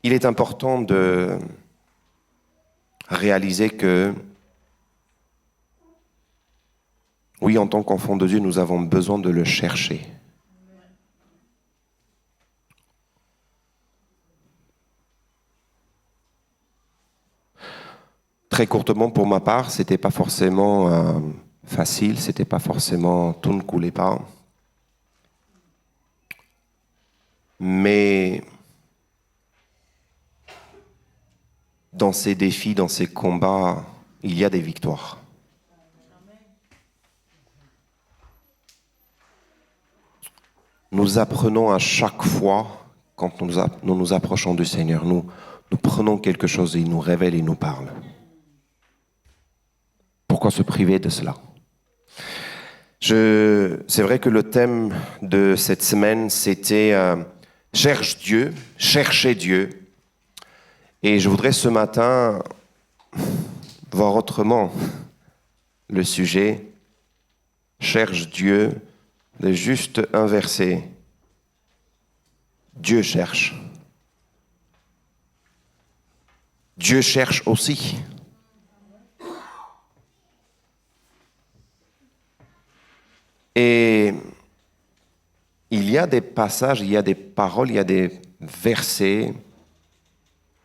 il est important de réaliser que, oui, en tant qu'enfant de Dieu, nous avons besoin de le chercher. Très courtement, pour ma part, c'était pas forcément facile, c'était pas forcément, tout ne coulait pas. Mais dans ces défis, dans ces combats, il y a des victoires. Nous apprenons à chaque fois, quand nous nous approchons du Seigneur, nous prenons quelque chose et il nous révèle, il nous parle. Pourquoi se priver de cela ? C'est vrai que le thème de cette semaine, c'était cherche Dieu, chercher Dieu. Et je voudrais ce matin voir autrement le sujet. Cherche Dieu, de juste un verset. Dieu cherche. Dieu cherche aussi. Et il y a des passages, il y a des paroles, il y a des versets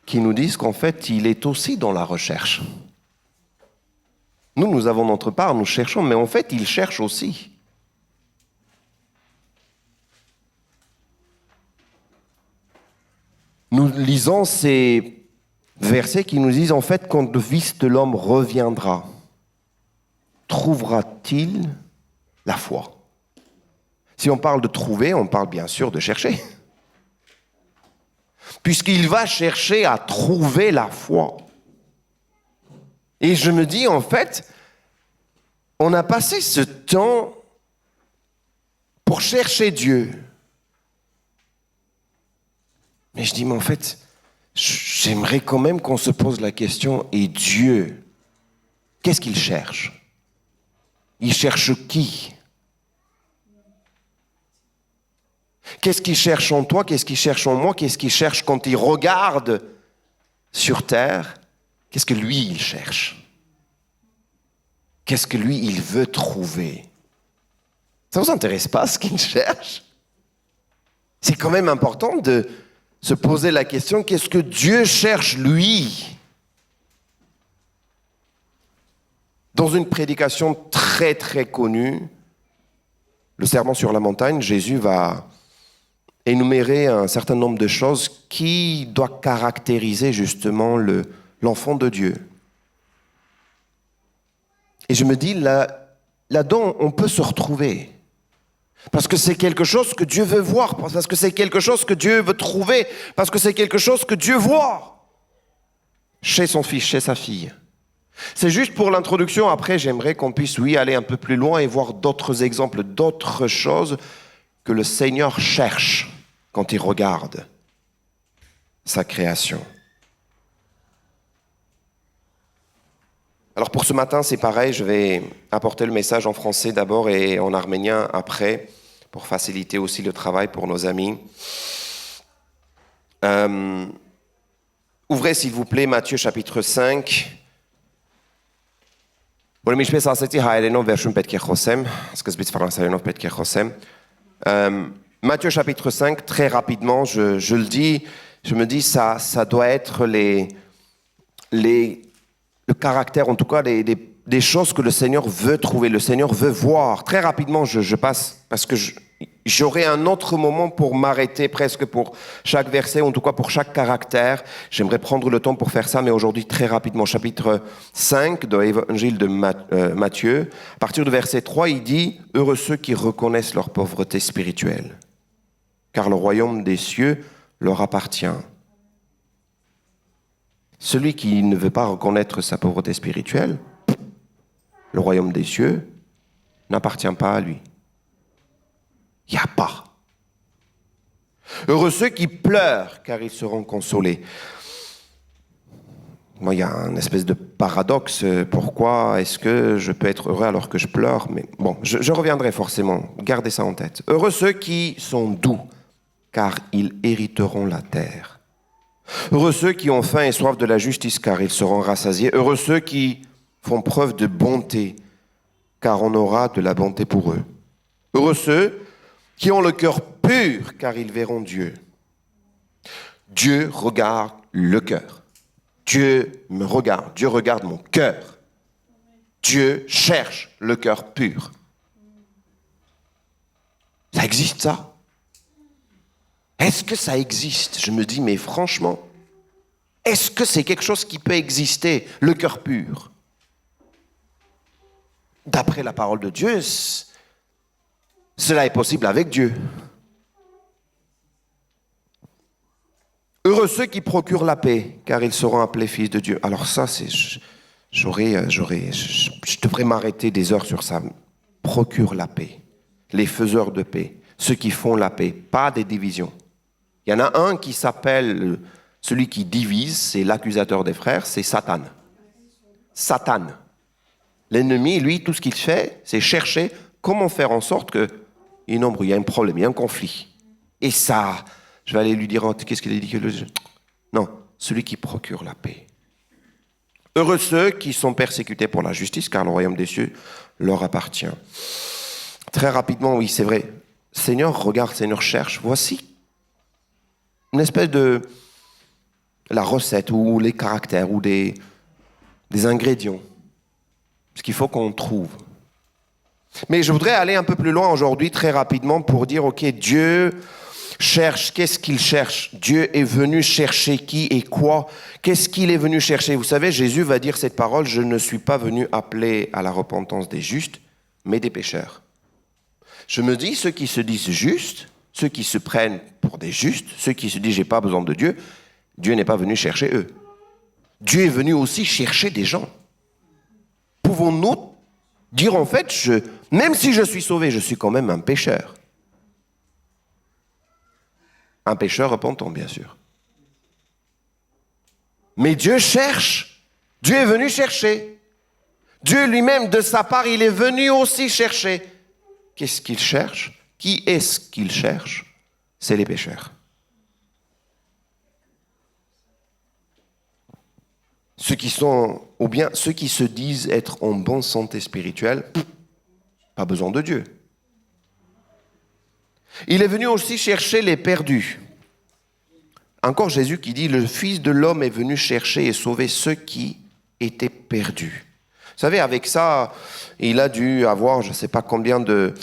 qui nous disent qu'en fait, il est aussi dans la recherche. Nous avons notre part, nous cherchons, mais en fait, il cherche aussi. Nous lisons ces versets qui nous disent, en fait, quand le Fils de l'homme reviendra, trouvera-t-il la foi? Si on parle de trouver, on parle bien sûr de chercher. Puisqu'il va chercher à trouver la foi. Et je me dis, en fait, on a passé ce temps pour chercher Dieu. Mais je dis, mais en fait, j'aimerais quand même qu'on se pose la question, et Dieu, qu'est-ce qu'il cherche? Il cherche qui? Qu'est-ce qu'il cherche en toi? Qu'est-ce qu'il cherche en moi? Qu'est-ce qu'il cherche quand il regarde sur terre? Qu'est-ce que lui, il cherche? Qu'est-ce que lui, il veut trouver? Ça ne vous intéresse pas ce qu'il cherche? C'est quand même important de se poser la question, qu'est-ce que Dieu cherche lui? Dans une prédication très très connue, le Sermon sur la montagne, Jésus va énumérer un certain nombre de choses qui doivent caractériser justement l'enfant de Dieu. Et je me dis, là-dedans, on peut se retrouver. Parce que c'est quelque chose que Dieu veut voir, parce que c'est quelque chose que Dieu veut trouver, parce que c'est quelque chose que Dieu voit chez son fils, chez sa fille. C'est juste pour l'introduction. Après, j'aimerais qu'on puisse, oui, aller un peu plus loin et voir d'autres exemples, d'autres choses que le Seigneur cherche quand il regarde sa création. Alors pour ce matin, c'est pareil, je vais apporter le message en français d'abord et en arménien après, pour faciliter aussi le travail pour nos amis. Ouvrez s'il vous plaît Matthieu chapitre 5. Matthieu chapitre 5, très rapidement, je le dis, je me dis ça doit être le caractère, en tout cas des choses que le Seigneur veut trouver, le Seigneur veut voir. Très rapidement, je passe, parce que j'aurai un autre moment pour m'arrêter presque pour chaque verset, en tout cas pour chaque caractère. J'aimerais prendre le temps pour faire ça, mais aujourd'hui, très rapidement, chapitre 5 de l'évangile de Matthieu. À partir du verset 3, il dit « Heureux ceux qui reconnaissent leur pauvreté spirituelle, car le royaume des cieux leur appartient. » Celui qui ne veut pas reconnaître sa pauvreté spirituelle, le royaume des cieux n'appartient pas à lui. Il n'y a pas. Heureux ceux qui pleurent, car ils seront consolés. Moi, il y a une espèce de paradoxe. Pourquoi est-ce que je peux être heureux alors que je pleure? Mais bon, je reviendrai forcément. Gardez ça en tête. Heureux ceux qui sont doux, car ils hériteront la terre. Heureux ceux qui ont faim et soif de la justice, car ils seront rassasiés. Heureux ceux qui font preuve de bonté, car on aura de la bonté pour eux. Heureux ceux qui ont le cœur pur, car ils verront Dieu. Dieu regarde le cœur. Dieu me regarde. Dieu regarde mon cœur. Dieu cherche le cœur pur. Ça existe, ça? Est-ce que ça existe? Je me dis, mais franchement, est-ce que c'est quelque chose qui peut exister, le cœur pur? D'après la parole de Dieu, cela est possible avec Dieu. Heureux ceux qui procurent la paix, car ils seront appelés fils de Dieu. Alors ça, je devrais m'arrêter des heures sur ça. Procure la paix. Les faiseurs de paix, ceux qui font la paix, pas des divisions. Il y en a un qui s'appelle, celui qui divise, c'est l'accusateur des frères, c'est Satan. Satan. L'ennemi, lui, tout ce qu'il fait, c'est chercher comment faire en sorte qu'il y ait une embrouille, il y a un problème, il y a un conflit. Et ça, je vais aller lui dire, qu'est-ce qu'il a dit? Non, celui qui procure la paix. Heureux ceux qui sont persécutés pour la justice, car le royaume des cieux leur appartient. Très rapidement, oui, c'est vrai. Seigneur, regarde, Seigneur, cherche. Voici une espèce de la recette ou les caractères ou des ingrédients. Ce qu'il faut qu'on trouve. Mais je voudrais aller un peu plus loin aujourd'hui, très rapidement, pour dire, ok, Dieu cherche, qu'est-ce qu'il cherche? Dieu est venu chercher qui et quoi? Qu'est-ce qu'il est venu chercher? Vous savez, Jésus va dire cette parole, je ne suis pas venu appeler à la repentance des justes, mais des pécheurs. Je me dis, ceux qui se disent justes, ceux qui se prennent pour des justes, ceux qui se disent j'ai pas besoin de Dieu, Dieu n'est pas venu chercher eux. Dieu est venu aussi chercher des gens. Pouvons-nous dire en fait, même si je suis sauvé, je suis quand même un pécheur. Un pécheur repentant, bien sûr. Mais Dieu cherche. Dieu est venu chercher. Dieu lui-même, de sa part, il est venu aussi chercher. Qu'est-ce qu'il cherche? Qui est-ce qu'il cherche? C'est les pécheurs. Ceux qui sont, ou bien ceux qui se disent être en bonne santé spirituelle, pas besoin de Dieu. Il est venu aussi chercher les perdus. Encore Jésus qui dit, le Fils de l'homme est venu chercher et sauver ceux qui étaient perdus. Vous savez, avec ça, il a dû avoir, je ne sais pas combien de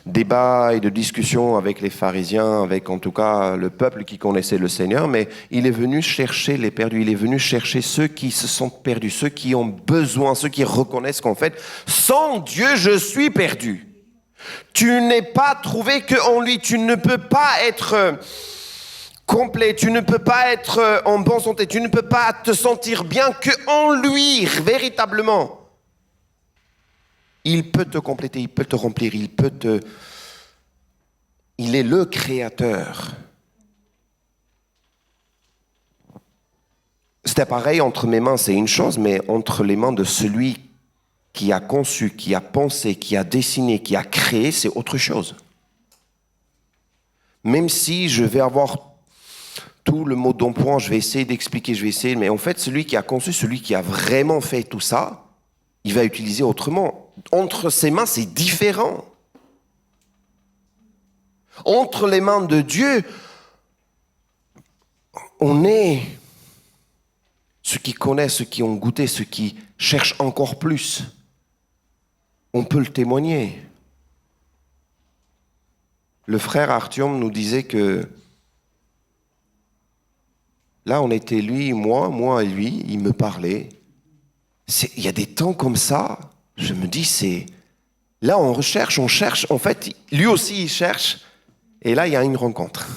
débats et de discussions avec les pharisiens, avec en tout cas le peuple qui connaissait le Seigneur, mais il est venu chercher les perdus, il est venu chercher ceux qui se sont perdus, ceux qui ont besoin, ceux qui reconnaissent qu'en fait, sans Dieu, je suis perdu. Tu n'es pas trouvé qu'en lui, tu ne peux pas être complet, tu ne peux pas être en bonne santé, tu ne peux pas te sentir bien qu'en lui, véritablement. Il peut te compléter, il peut te remplir, il est le créateur. C'était pareil, entre mes mains, c'est une chose, mais entre les mains de celui qui a conçu, qui a pensé, qui a dessiné, qui a créé, c'est autre chose. Même si je vais avoir tout le mot d'emploi, je vais essayer d'expliquer, mais en fait, celui qui a conçu, celui qui a vraiment fait tout ça, il va utiliser autrement. Entre ses mains, c'est différent. Entre les mains de Dieu, on est ceux qui connaissent, ceux qui ont goûté, ceux qui cherchent encore plus. On peut le témoigner. Le frère Artyom nous disait que là, on était lui, moi et lui, il me parlait. Il y a des temps comme ça, je me dis, là on cherche, en fait, lui aussi il cherche, et là il y a une rencontre.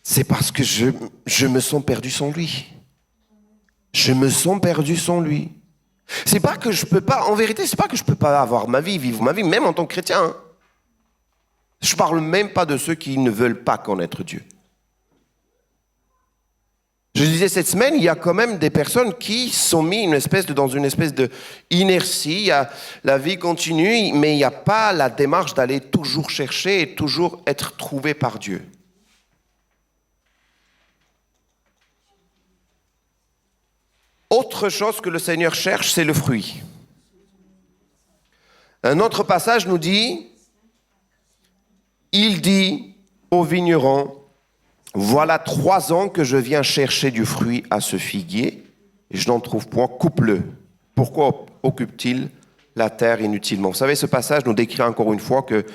C'est parce que je me sens perdu sans lui. Je me sens perdu sans lui. C'est pas que je peux pas, en vérité, c'est pas que je peux pas avoir ma vie, vivre ma vie, même en tant que chrétien. Hein. Je parle même pas de ceux qui ne veulent pas connaître Dieu. Je disais cette semaine, il y a quand même des personnes qui sont mises dans une espèce de inertie. La vie continue, mais il n'y a pas la démarche d'aller toujours chercher et toujours être trouvé par Dieu. autre chose que le Seigneur cherche, c'est le fruit. Un autre passage nous dit, il dit au vigneron, voilà 3 ans que je viens chercher du fruit à ce figuier, et je n'en trouve point, coupe-le. Pourquoi occupe-t-il la terre inutilement? Vous savez, ce passage nous décrit encore une fois que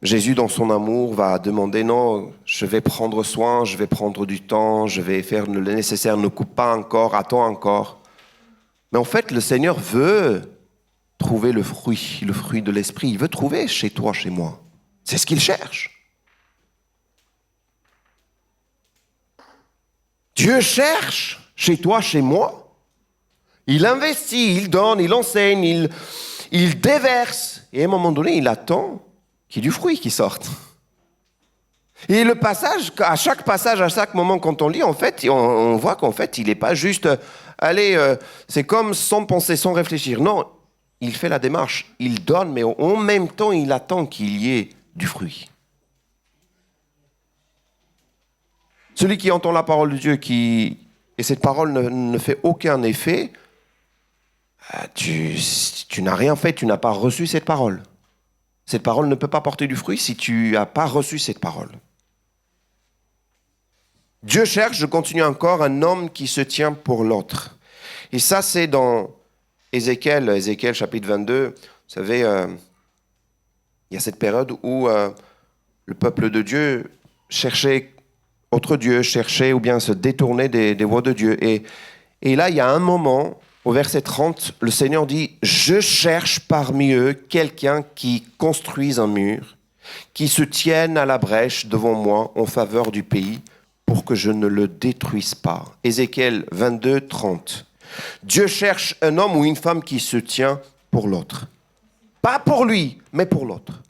Jésus, dans son amour, va demander, non, je vais prendre soin, je vais prendre du temps, je vais faire le nécessaire, ne coupe pas encore, attends encore. Mais en fait, le Seigneur veut trouver le fruit de l'esprit. Il veut trouver chez toi, chez moi. C'est ce qu'il cherche. Dieu cherche chez toi, chez moi. Il investit, il donne, il enseigne, il déverse. Et à un moment donné, il attend qu'il y ait du fruit qui sorte. Et le passage, à chaque passage, à chaque moment quand on lit, en fait, on voit qu'en fait, il n'est pas juste, c'est comme sans penser, sans réfléchir. Non, il fait la démarche, il donne, mais en même temps, il attend qu'il y ait du fruit. Celui qui entend la parole de Dieu, et cette parole ne fait aucun effet, tu n'as rien fait, tu n'as pas reçu cette parole. Cette parole ne peut pas porter du fruit si tu n'as pas reçu cette parole. Dieu cherche, je continue encore, un homme qui se tient pour l'autre. Et ça, c'est dans Ézéchiel chapitre 22. Vous savez, il y a cette période où le peuple de Dieu cherchait autre Dieu, cherchait ou bien se détournait des voies de Dieu. Et là, il y a un moment, au verset 30, le Seigneur dit « Je cherche parmi eux quelqu'un qui construise un mur, qui se tienne à la brèche devant moi en faveur du pays, pour que je ne le détruise pas. » Ézéchiel 22, 30. Dieu cherche un homme ou une femme qui se tient pour l'autre. Pas pour lui, mais pour l'autre.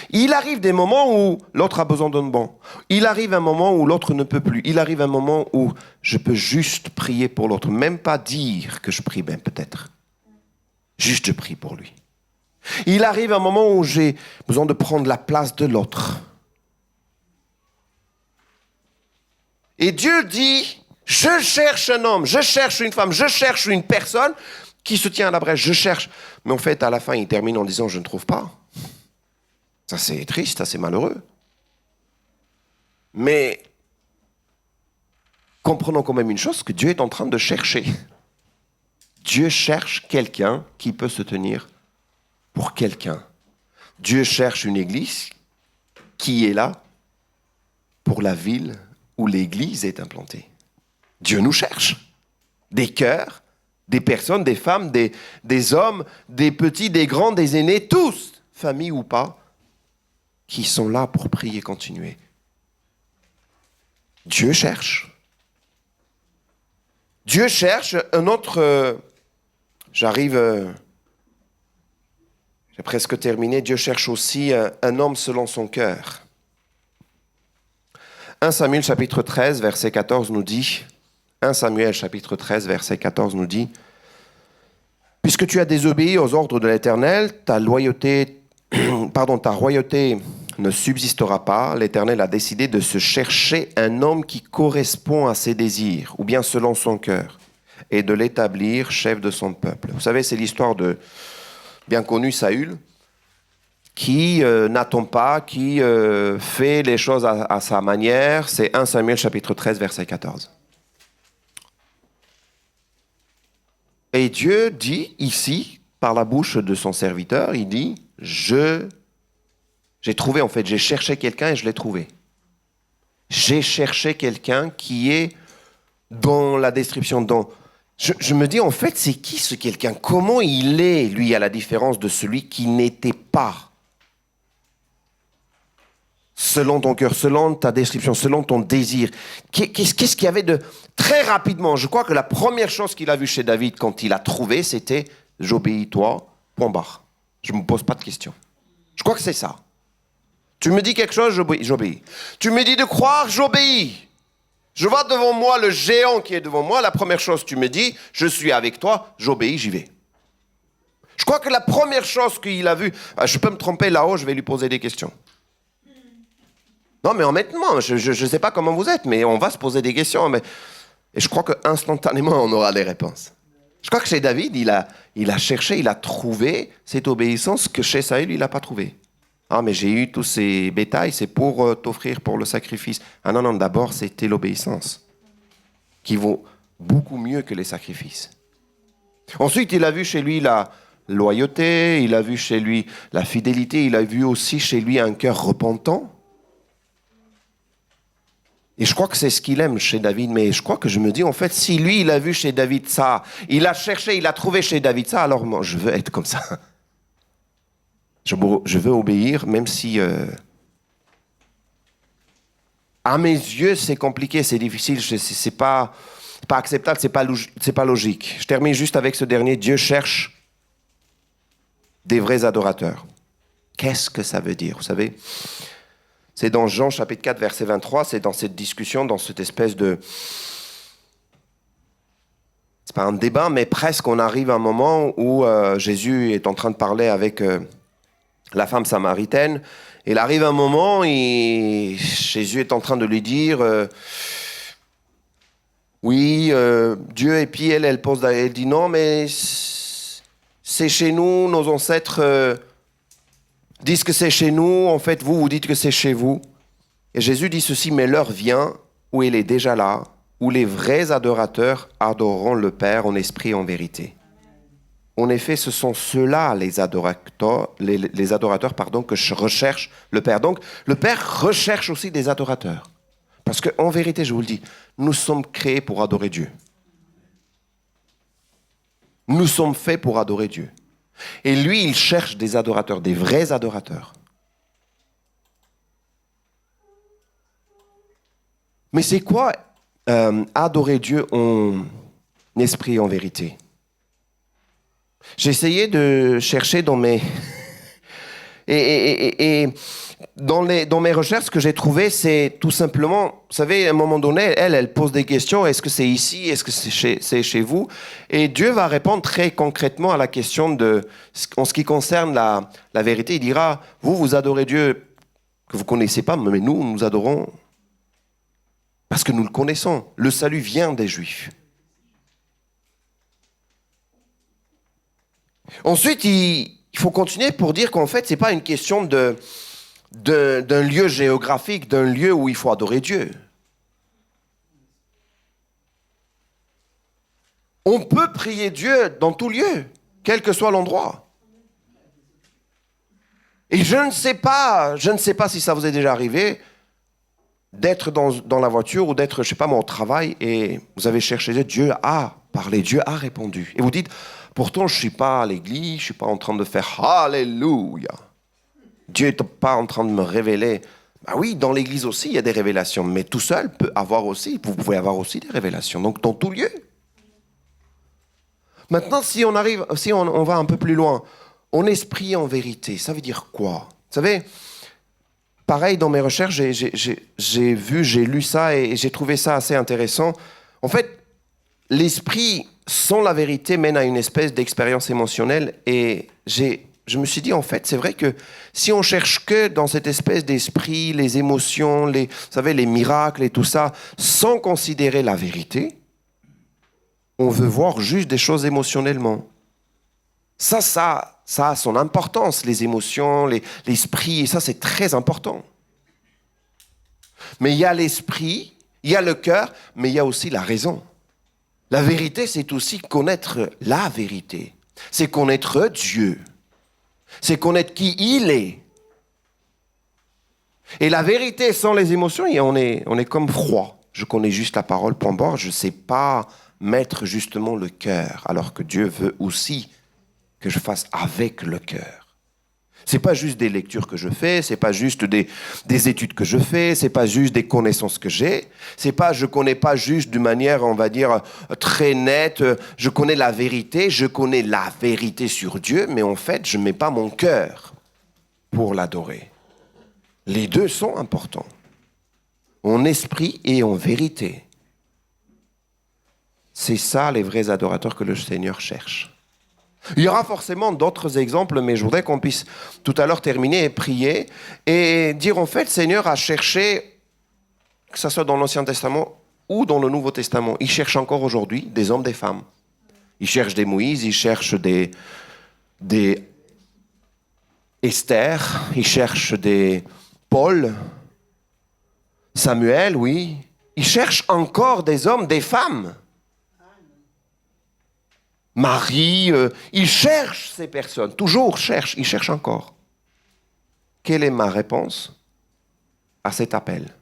Il arrive des moments où l'autre a besoin d'un banc. Il arrive un moment où l'autre ne peut plus. Il arrive un moment où je peux juste prier pour l'autre. Même pas dire que je prie bien peut-être. Juste je prie pour lui. Il arrive un moment où j'ai besoin de prendre la place de l'autre. Et Dieu dit, je cherche un homme, je cherche une femme, je cherche une personne qui se tient à la brèche. Je cherche. Mais en fait, à la fin, il termine en disant, je ne trouve pas. Ça, c'est triste, ça, c'est malheureux. Mais comprenons quand même une chose, que Dieu est en train de chercher. Dieu cherche quelqu'un qui peut se tenir pour quelqu'un. Dieu cherche une église qui est là pour la ville où l'église est implantée. Dieu nous cherche. Des cœurs, des personnes, des femmes, des hommes, des petits, des grands, des aînés, tous, famille ou pas, qui sont là pour prier, continuer. Dieu cherche. Dieu cherche un autre... j'ai presque terminé. Dieu cherche aussi un homme selon son cœur. 1 Samuel chapitre 13, verset 14 nous dit... 1 Samuel chapitre 13, verset 14 nous dit « Puisque tu as désobéi aux ordres de l'Éternel, ta royauté ne subsistera pas. L'Éternel a décidé de se chercher un homme qui correspond à ses désirs, ou bien selon son cœur, et de l'établir chef de son peuple. » Vous savez, c'est l'histoire de bien connu Saül, qui n'attend pas, qui fait les choses à sa manière. C'est 1 Samuel chapitre 13, verset 14. Et Dieu dit ici, par la bouche de son serviteur, il dit, j'ai trouvé, en fait, j'ai cherché quelqu'un et je l'ai trouvé. J'ai cherché quelqu'un qui est dans la description, je me dis, en fait, c'est qui ce quelqu'un? Comment il est, lui, à la différence de celui qui n'était pas? Selon ton cœur, selon ta description, selon ton désir. Qu'est-ce qu'il y avait de... Très rapidement, je crois que la première chose qu'il a vue chez David quand il a trouvé, c'était « J'obéis toi, point barre. Je ne me pose pas de questions. » Je crois que c'est ça. Tu me dis quelque chose, j'obéis. Tu me dis de croire, j'obéis. Je vois devant moi le géant qui est devant moi. La première chose, tu me dis, je suis avec toi, j'obéis, j'y vais. Je crois que la première chose qu'il a vue, je peux me tromper là-haut, je vais lui poser des questions. Non, mais honnêtement, je ne sais pas comment vous êtes, mais on va se poser des questions. Mais Et je crois qu'instantanément, on aura des réponses. Je crois que chez David, il a cherché, il a trouvé cette obéissance que chez Saül, il n'a pas trouvé. Ah, mais j'ai eu tous ces bétails, c'est pour t'offrir pour le sacrifice. Ah non, d'abord, c'était l'obéissance, qui vaut beaucoup mieux que les sacrifices. Ensuite, il a vu chez lui la loyauté, il a vu chez lui la fidélité, il a vu aussi chez lui un cœur repentant. Et je crois que c'est ce qu'il aime chez David, mais je crois que je me dis, en fait, si lui, il a vu chez David ça, il a cherché, il a trouvé chez David ça, alors moi, je veux être comme ça. Je veux obéir, même si, à mes yeux, c'est compliqué, c'est difficile, c'est pas acceptable, c'est pas logique. Je termine juste avec ce dernier. Dieu cherche des vrais adorateurs. Qu'est-ce que ça veut dire, vous savez? C'est dans Jean chapitre 4, verset 23, c'est dans cette discussion, dans cette espèce de... C'est pas un débat, mais presque on arrive à un moment où Jésus est en train de parler avec la femme samaritaine. Et il arrive un moment où Jésus est en train de lui dire... Oui, Dieu, et puis elle dit non, mais c'est chez nous, nos ancêtres disent que c'est chez nous, en fait, vous dites que c'est chez vous. Et Jésus dit ceci, mais l'heure vient où elle est déjà là, où les vrais adorateurs adoreront le Père en esprit et en vérité. En effet, ce sont ceux-là, les adorateurs, que recherche le Père. Donc, le Père recherche aussi des adorateurs. Parce qu'en vérité, je vous le dis, nous sommes créés pour adorer Dieu. Nous sommes faits pour adorer Dieu. Et lui, il cherche des adorateurs, des vrais adorateurs. Mais c'est quoi adorer Dieu en esprit et en vérité? J'ai essayé de chercher dans mes... et dans mes recherches, ce que j'ai trouvé, c'est tout simplement, vous savez, à un moment donné, elle pose des questions. Est-ce que c'est ici? Est-ce que c'est chez vous? Et Dieu va répondre très concrètement à la question en ce qui concerne la vérité. Il dira, vous adorez Dieu que vous ne connaissez pas, mais nous adorons parce que nous le connaissons. Le salut vient des Juifs. Ensuite, il faut continuer pour dire qu'en fait, ce n'est pas une question d'un lieu géographique, d'un lieu où il faut adorer Dieu. On peut prier Dieu dans tout lieu, quel que soit l'endroit. Et je ne sais pas si ça vous est déjà arrivé d'être dans la voiture ou d'être, je ne sais pas moi, au travail et vous avez cherché Dieu, Dieu a parlé, Dieu a répondu. Et vous dites, pourtant je ne suis pas à l'église, je ne suis pas en train de faire Alléluia. Dieu n'est pas en train de me révéler. Bah oui, dans l'église aussi, il y a des révélations, mais tout seul vous pouvez avoir aussi des révélations, donc dans tout lieu. Maintenant, si on va un peu plus loin, en esprit et en vérité, ça veut dire quoi? Vous savez, pareil, dans mes recherches, j'ai lu ça et j'ai trouvé ça assez intéressant. En fait, l'esprit sans la vérité mène à une espèce d'expérience émotionnelle et je me suis dit, en fait, c'est vrai que si on cherche que dans cette espèce d'esprit, les émotions, vous savez, les miracles et tout ça, sans considérer la vérité, on veut voir juste des choses émotionnellement. Ça a son importance, les émotions, l'esprit, et ça, c'est très important. Mais il y a l'esprit, il y a le cœur, mais il y a aussi la raison. La vérité, c'est aussi connaître la vérité. C'est connaître Dieu. C'est connaître qui il est. Et la vérité sans les émotions, on est comme froid. Je connais juste la parole, point barre. Je ne sais pas mettre justement le cœur, alors que Dieu veut aussi que je fasse avec le cœur. C'est pas juste des lectures que je fais, c'est pas juste des études que je fais, c'est pas juste des connaissances que j'ai, je connais pas juste d'une manière, on va dire, très nette, je connais la vérité sur Dieu, mais en fait, je mets pas mon cœur pour l'adorer. Les deux sont importants, en esprit et en vérité. C'est ça les vrais adorateurs que le Seigneur cherche. Il y aura forcément d'autres exemples, mais je voudrais qu'on puisse tout à l'heure terminer et prier et dire en fait, Seigneur a cherché, que ce soit dans l'Ancien Testament ou dans le Nouveau Testament. Il cherche encore aujourd'hui des hommes, des femmes. Il cherche des Moïse, il cherche des Esther, il cherche des Paul, Samuel, oui. Il cherche encore des hommes, des femmes. Marie, il cherche ces personnes, toujours cherche, il cherche encore. Quelle est ma réponse à cet appel?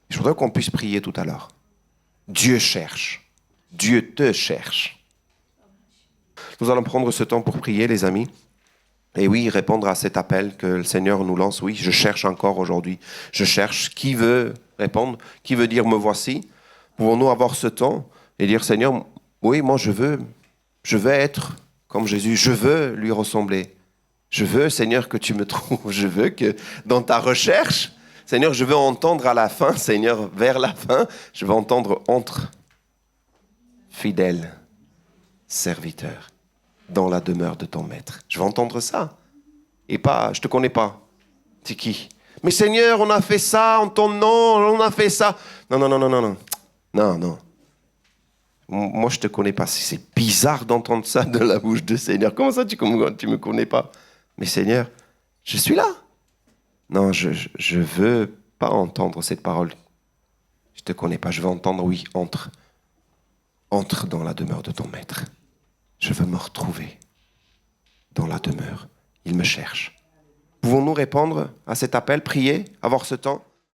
Je voudrais qu'on puisse prier tout à l'heure. Dieu cherche. Dieu te cherche. Nous allons prendre ce temps pour prier, les amis. Et oui, répondre à cet appel que le Seigneur nous lance. Oui, je cherche encore aujourd'hui. Je cherche. Qui veut répondre? Qui veut dire me voici? Pouvons-nous avoir ce temps et dire Seigneur, oui, moi je veux être comme Jésus. Je veux lui ressembler. Je veux, Seigneur, que tu me trouves. Je veux que dans ta recherche, Seigneur, je veux entendre à la fin, Seigneur, vers la fin, je veux entendre entre fidèles serviteurs dans la demeure de ton maître. Je veux entendre ça. Et pas, je te connais pas. C'est qui? Mais Seigneur, on a fait ça en ton nom, on a fait ça. Non. Non. Moi, je te connais pas. C'est bizarre d'entendre ça de la bouche de Seigneur. Comment ça, tu me connais pas? Mais Seigneur, je suis là. Non, je veux pas entendre cette parole. Je te connais pas. Je veux entendre, oui, entre dans la demeure de ton maître. Je veux me retrouver dans la demeure. Il me cherche. Pouvons-nous répondre à cet appel, prier, avoir ce temps?